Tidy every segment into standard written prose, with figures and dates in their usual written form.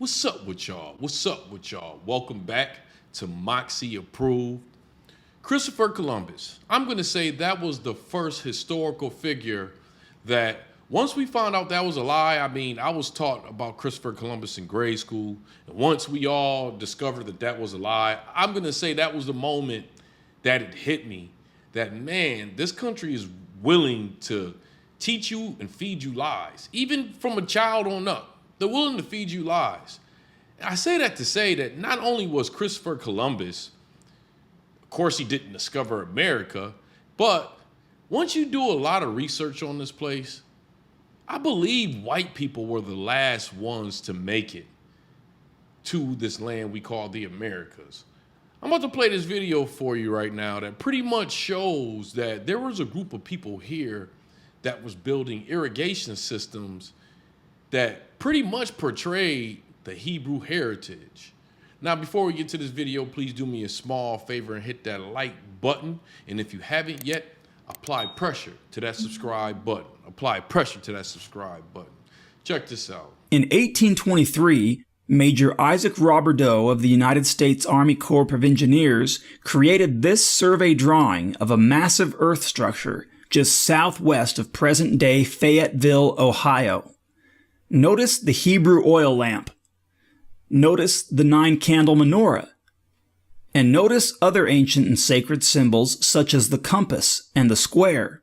What's up with y'all? What's up with y'all? Welcome back to Moxy Approved. Christopher Columbus. I'm going to say that was the first historical figure that once we found out that was a lie, I was taught about Christopher Columbus in grade school. And once we all discovered that that was a lie, I'm going to say that was the moment that it hit me that, man, this country is willing to teach you and feed you lies, even from a child on up. They're willing to feed you lies. And I say that to say that not only was Christopher Columbus, of course, he didn't discover America, but once you do a lot of research on this place, I believe white people were the last ones to make it to this land we call the Americas. I'm about to play this video for you right now that pretty much shows that there was a group of people here that was building irrigation systems that pretty much portrayed the Hebrew heritage. Now, before we get to this video, please do me a small favor and hit that like button. And if you haven't yet, apply pressure to that subscribe button. Apply pressure to that subscribe button. Check this out. In 1823, Major Isaac Roberdeau of the United States Army Corps of Engineers created this survey drawing of a massive earth structure just southwest of present-day Fayetteville, Ohio. Notice the Hebrew oil lamp. Notice the 9-candle menorah. And notice other ancient and sacred symbols such as the compass and the square.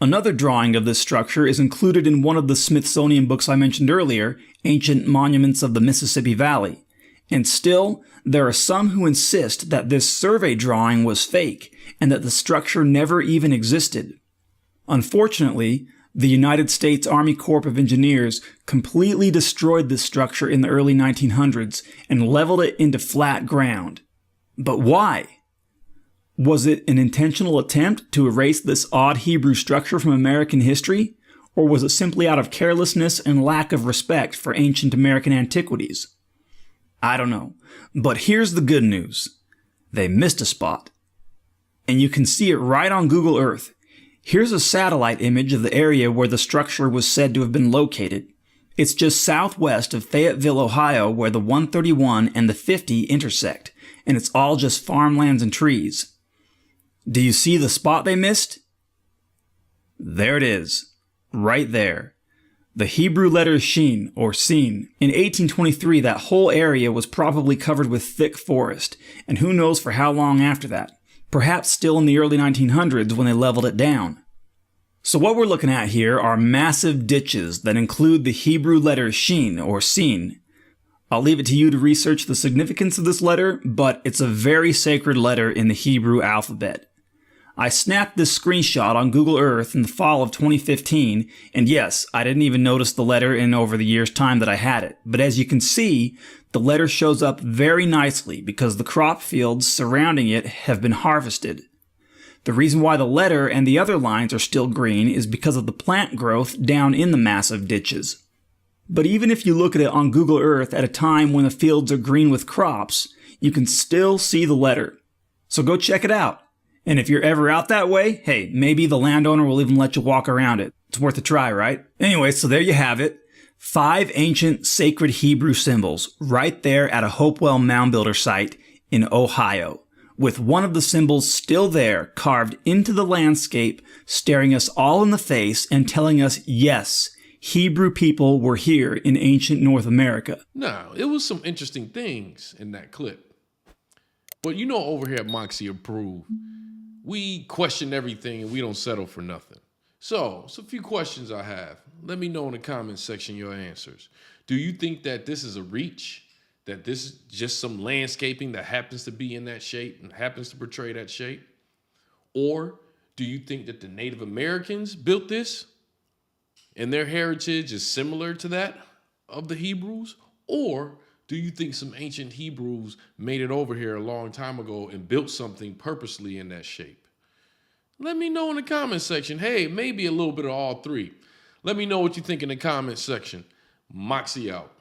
Another drawing of this structure is included in one of the Smithsonian books I mentioned earlier, Ancient Monuments of the Mississippi Valley. And still, there are some who insist that this survey drawing was fake and that the structure never even existed. Unfortunately, the United States Army Corps of Engineers completely destroyed this structure in the early 1900s and leveled it into flat ground. But why? Was it an intentional attempt to erase this odd Hebrew structure from American history? Or was it simply out of carelessness and lack of respect for ancient American antiquities? I don't know. But here's the good news. They missed a spot. And you can see it right on Google Earth. Here's a satellite image of the area where the structure was said to have been located. It's just southwest of Fayetteville, Ohio, where the 131 and the 50 intersect, and it's all just farmlands and trees. Do you see the spot they missed? There it is, right there. The Hebrew letter Shin, or Sin. In 1823, that whole area was probably covered with thick forest, and who knows for how long after that. Perhaps still in the early 1900s when they leveled it down. So what we're looking at here are massive ditches that include the Hebrew letter Shin, or Sin. I'll leave it to you to research the significance of this letter, but it's a very sacred letter in the Hebrew alphabet. I snapped this screenshot on Google Earth in the fall of 2015, and yes, I didn't even notice the letter in over the year's time that I had it. But as you can see, the letter shows up very nicely because the crop fields surrounding it have been harvested. The reason why the letter and the other lines are still green is because of the plant growth down in the massive ditches. But even if you look at it on Google Earth at a time when the fields are green with crops, you can still see the letter. So go check it out. And if you're ever out that way, hey, maybe the landowner will even let you walk around it. It's worth a try, right? Anyway, so there you have it. 5 ancient sacred Hebrew symbols right there at a Hopewell Mound Builder site in Ohio, with one of the symbols still there, carved into the landscape, staring us all in the face and telling us, yes, Hebrew people were here in ancient North America. Now, it was some interesting things in that clip. But you know, over here at Moxy Approved, we question everything and we don't settle for nothing. So, it's a few questions I have. Let me know in the comment section your answers. Do you think that this is a reach? That this is just some landscaping that happens to be in that shape and happens to portray that shape? Or do you think that the Native Americans built this and their heritage is similar to that of the Hebrews? Or do you think some ancient Hebrews made it over here a long time ago and built something purposely in that shape? Let me know in the comment section. Hey, maybe a little bit of all three. Let me know what you think in the comment section. Moxy out.